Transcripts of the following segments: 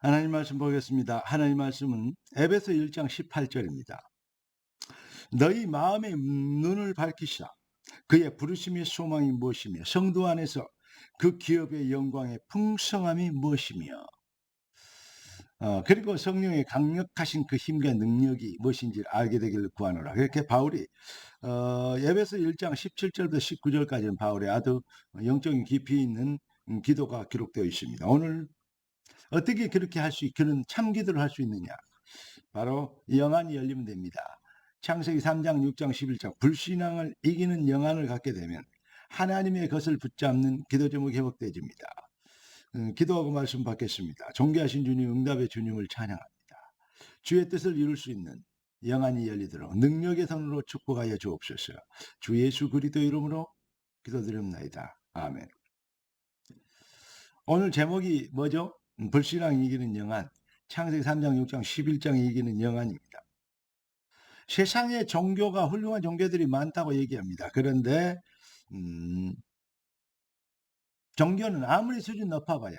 하나님 말씀 보겠습니다. 하나님 말씀은 에베소 1장 18절입니다. 너희 마음의 눈을 밝히시라. 그의 부르심의 소망이 무엇이며 성도 안에서 그 기업의 영광의 풍성함이 무엇이며 그리고 성령의 강력하신 그 힘과 능력이 무엇인지 알게 되기를 구하노라. 그렇게 바울이 에베소 1장 17절부터 19절까지는 바울의 아주 영적인 깊이 있는 기도가 기록되어 있습니다. 오늘 어떻게 그렇게 할 수, 그런 참 기도를 할 수 있느냐? 바로 영안이 열리면 됩니다. 창세기 3장, 6장, 11장 불신앙을 이기는 영안을 갖게 되면 하나님의 것을 붙잡는 기도 제목이 회복되집니다. 기도하고 말씀 받겠습니다. 존귀하신 주님, 응답의 주님을 찬양합니다. 주의 뜻을 이룰 수 있는 영안이 열리도록 능력의 손으로 축복하여 주옵소서. 주 예수 그리스도 이름으로 기도드립니다. 아멘. 오늘 제목이 뭐죠? 불신앙 이기는 영안. 창세기 3장, 6장, 11장이 이기는 영안입니다. 세상에 종교가 훌륭한 종교들이 많다고 얘기합니다. 그런데 종교는 아무리 수준 높아봐야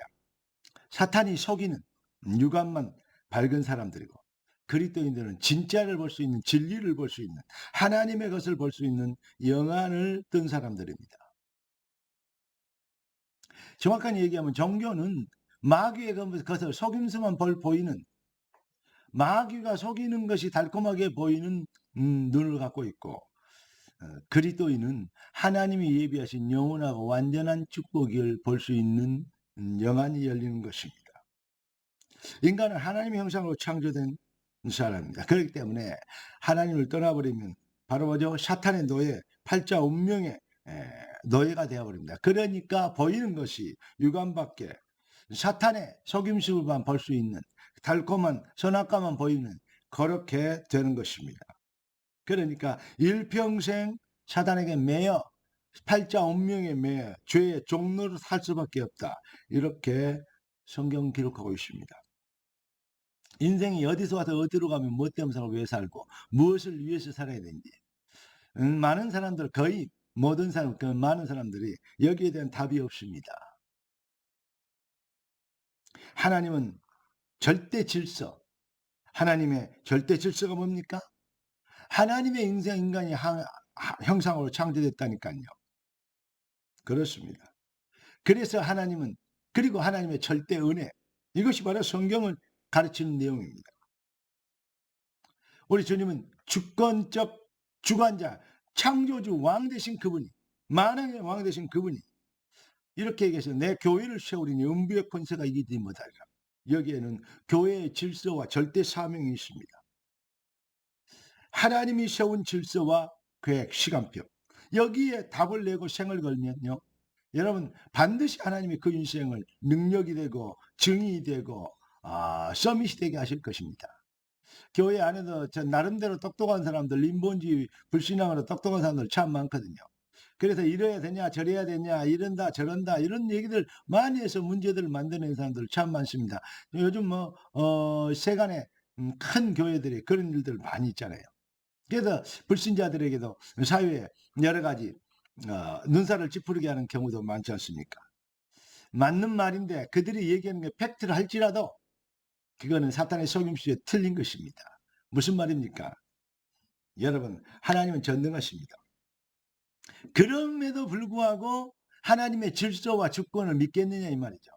사탄이 속이는 육안만 밝은 사람들이고 그리스도인들은 진짜를 볼 수 있는, 진리를 볼 수 있는, 하나님의 것을 볼 수 있는 영안을 뜬 사람들입니다. 정확하게 얘기하면 종교는 마귀의 것을 속임수만 보이는, 마귀가 속이는 것이 달콤하게 보이는 눈을 갖고 있고, 그리스도인은 하나님이 예비하신 영원하고 완전한 축복을 볼 수 있는 영안이 열리는 것입니다. 인간은 하나님의 형상으로 창조된 사람입니다. 그렇기 때문에 하나님을 떠나버리면 바로 뭐죠? 사탄의 노예, 팔자 운명의 노예가 되어버립니다. 그러니까 보이는 것이 육안밖에 사탄의 속임수만 볼 수 있는 달콤한 선악과만 보이는 그렇게 되는 것입니다. 그러니까 일평생 사탄에게 매여 팔자 운명에 매여 죄의 종로로 살 수밖에 없다. 이렇게 성경 기록하고 있습니다. 인생이 어디서 와서 어디로 가면 뭐 때문에 살고 왜 살고 무엇을 위해서 살아야 되는지 많은 사람들, 거의 모든 사람, 그 많은 사람들이 여기에 대한 답이 없습니다. 하나님은 절대 질서, 하나님의 절대 질서가 뭡니까? 하나님의 인간이 형상으로 창조됐다니까요. 그렇습니다. 그래서 하나님은, 그리고 하나님의 절대 은혜, 이것이 바로 성경을 가르치는 내용입니다. 우리 주님은 주권적 주관자, 창조주 왕 되신 그분이, 만왕의 왕 되신 그분이 이렇게 얘기해서 내 교회를 세우리니 음부의 권세가 이기지 못하리라. 여기에는 교회의 질서와 절대 사명이 있습니다. 하나님이 세운 질서와 계획, 시간표, 여기에 답을 내고 생을 걸면요, 여러분 반드시 하나님이 그 인생을 능력이 되고 증이 되고 서밋이 되게 하실 것입니다. 교회 안에도 저 나름대로 똑똑한 사람들, 림본주의 불신앙으로 똑똑한 사람들 참 많거든요. 그래서 이래야 되냐 저래야 되냐 이런다 저런다 이런 얘기들 많이 해서 문제들을 만드는 사람들 참 많습니다. 요즘 뭐 세간에 큰 교회들이 그런 일들 많이 있잖아요. 그래서 불신자들에게도 사회에 여러 가지 눈살을 찌푸리게 하는 경우도 많지 않습니까? 맞는 말인데 그들이 얘기하는 게 팩트를 할지라도 그거는 사탄의 속임수에 틀린 것입니다. 무슨 말입니까? 여러분, 하나님은 전능하십니다. 그럼에도 불구하고 하나님의 질서와 주권을 믿겠느냐 이 말이죠.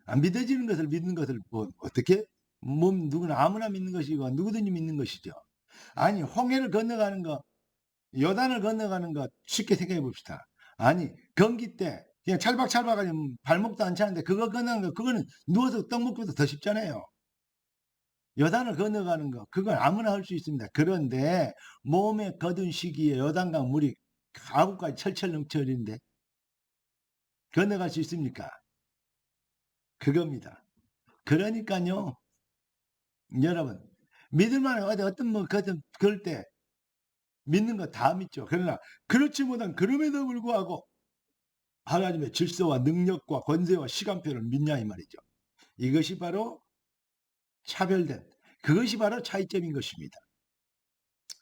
안 믿어지는 것을 믿는 것을 뭐 어떻게? 누구나 아무나 믿는 것이고 누구든지 믿는 것이죠. 아니 홍해를 건너가는 거, 요단을 건너가는 거 쉽게 생각해 봅시다. 아니 건기 때 그냥 찰박찰박하니 발목도 안 차는데 그거 건너는 거, 그거는 누워서 떡 먹기보다 더 쉽잖아요. 요단을 건너가는 거, 그건 아무나 할 수 있습니다. 그런데 몸에 거둔 시기에 요단강 물이 가구까지 철철 넘쳐는데 건너갈 수 있습니까? 그겁니다. 그러니까요, 여러분, 믿을만한 어떤 뭐 그럴 때 믿는 거 다 믿죠. 그러나 그렇지 못한 그럼에도 불구하고 하나님의 질서와 능력과 권세와 시간표를 믿냐 이 말이죠. 이것이 바로 차별된, 그것이 바로 차이점인 것입니다.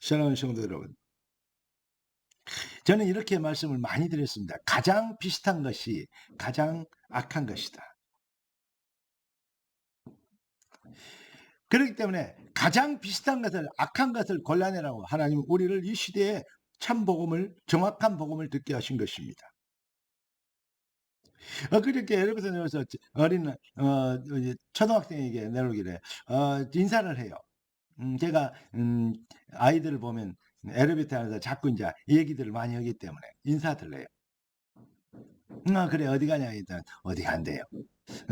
사랑하는 성도 여러분, 저는 이렇게 말씀을 많이 드렸습니다. 가장 비슷한 것이 가장 악한 것이다. 그렇기 때문에 가장 비슷한 것을, 악한 것을 골라내라고 하나님은 우리를 이 시대에 참 복음을, 정확한 복음을 듣게 하신 것입니다. 그렇게 예를 들어서 어린 초등학생에게 내려오기를 인사를 해요. 제가 아이들을 보면 엘리베이터 안에서 자꾸 이제 얘기들을 많이 하기 때문에 인사를 해요. 그래 어디 가냐 했더니 어디 간대요.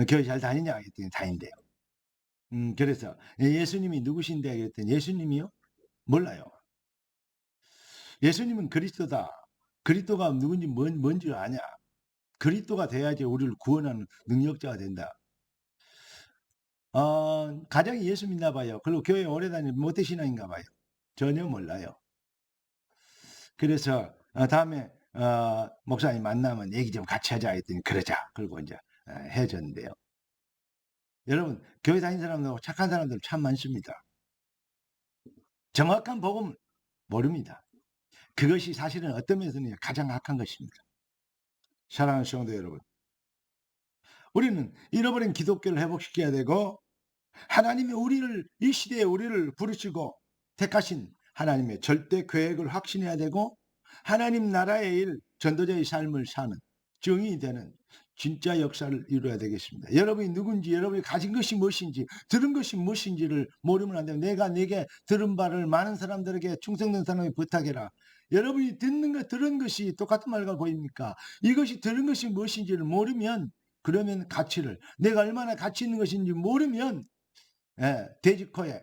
교회 잘 다니냐 했더니 다닌대요. 그래서 예수님이 누구신데 그랬더니 예수님이요? 몰라요. 예수님은 그리스도다. 그리스도가 누군지 뭔지 아냐. 그리스도가 돼야지 우리를 구원하는 능력자가 된다. 가정이 예수 믿나 봐요. 그리고 교회 오래 다니는 모태신앙인가 봐요. 전혀 몰라요. 그래서 다음에 목사님 만나면 얘기 좀 같이 하자 했더니 그러자. 그리고 이제 헤어졌는데요. 여러분 교회 다니는 사람들 착한 사람들 참 많습니다. 정확한 복음 모릅니다. 그것이 사실은 어떤 면에서는 가장 악한 것입니다. 사랑하는 성도 여러분, 우리는 잃어버린 기독교를 회복시켜야 되고 하나님이 우리를 이 시대에 우리를 부르시고 택하신 하나님의 절대 계획을 확신해야 되고 하나님 나라의 일, 전도자의 삶을 사는 증인이 되는 진짜 역사를 이루어야 되겠습니다. 여러분이 누군지, 여러분이 가진 것이 무엇인지, 들은 것이 무엇인지를 모르면 안 돼요. 내가 내게 들은 바를 많은 사람들에게 충성된 사람이 부탁해라. 여러분이 들은 것이 똑같은 말과 보입니까? 이것이 들은 것이 무엇인지를 모르면, 그러면 가치를, 내가 얼마나 가치 있는 것인지 모르면 돼지코에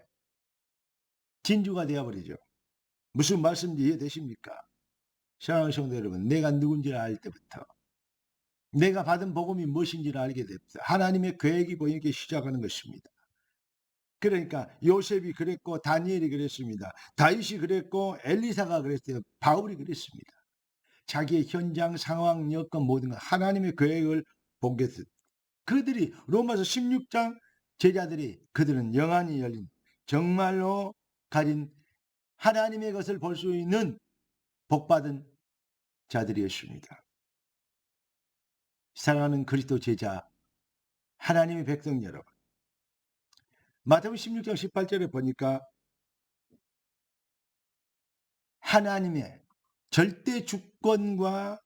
진주가 되어버리죠. 무슨 말씀인지 이해되십니까? 사랑하는 성도 여러분, 내가 누군지를 알 때부터 내가 받은 복음이 무엇인지를 알게 됩니다. 하나님의 계획이 보이기 시작하는 것입니다. 그러니까 요셉이 그랬고 다니엘이 그랬습니다. 다윗이 그랬고 엘리사가 그랬어요. 바울이 그랬습니다. 자기의 현장 상황 여건 모든 것 하나님의 계획을 보겠습니다. 그들이 로마서 16장 제자들이 그들은 영안이 열린 정말로 가진 하나님의 것을 볼 수 있는 복받은 자들이었습니다. 사랑하는 그리스도 제자 하나님의 백성 여러분, 마태복음 16장 18절에 보니까 하나님의 절대 주권과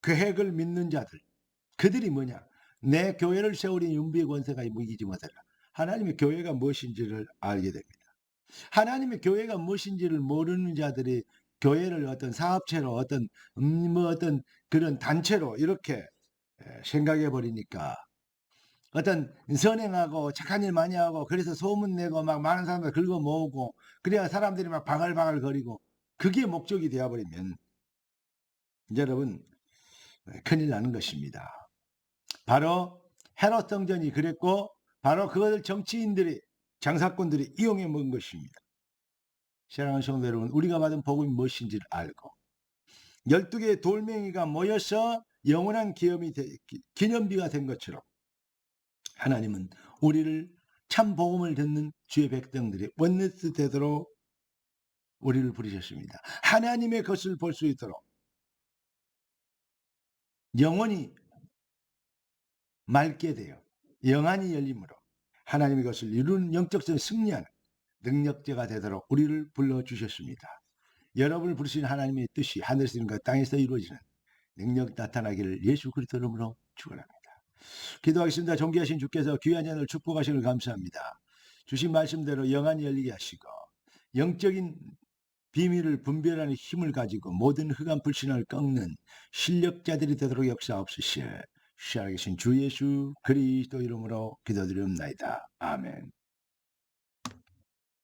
계획을 믿는 자들, 그들이 뭐냐? 내 교회를 세우린 윤비의 권세가 무기지 못하라. 하나님의 교회가 무엇인지를 알게 됩니다. 하나님의 교회가 무엇인지를 모르는 자들이 교회를 어떤 사업체로 어떤 어떤 그런 단체로 이렇게 생각해 버리니까 어떤 선행하고 착한 일 많이 하고 그래서 소문내고 막 많은 사람들 긁어 모으고 그래야 사람들이 막 바글바글 거리고 그게 목적이 되어버리면 여러분 큰일 나는 것입니다. 바로 헤롯 성전이 그랬고 바로 그것을 정치인들이 장사꾼들이 이용해 먹은 것입니다. 사랑하는 성도 여러분, 우리가 받은 복음이 무엇인지를 알고 12개의 돌멩이가 모여서 영원한 기념비가 된 것처럼 하나님은 우리를 참 복음을 듣는 주의 백성들이 원네스 되도록 우리를 부르셨습니다. 하나님의 것을 볼 수 있도록 영원히 맑게 되어 영안이 열림으로 하나님의 것을 이루는 영적성을 승리하는 능력자가 되도록 우리를 불러주셨습니다. 여러분을 부르신 하나님의 뜻이 하늘에서과 땅에서 이루어지는 능력 나타나기를 예수 그리스도 이름으로 축원합니다. 기도하겠습니다. 존귀하신 주께서 귀한 자를 축복하시길 감사합니다. 주신 말씀대로 영안이 열리게 하시고 영적인 비밀을 분별하는 힘을 가지고 모든 흑암 불신을 꺾는 실력자들이 되도록 역사하옵소서. 살아계신 주 예수 그리스도 이름으로 기도드리옵나이다. 아멘.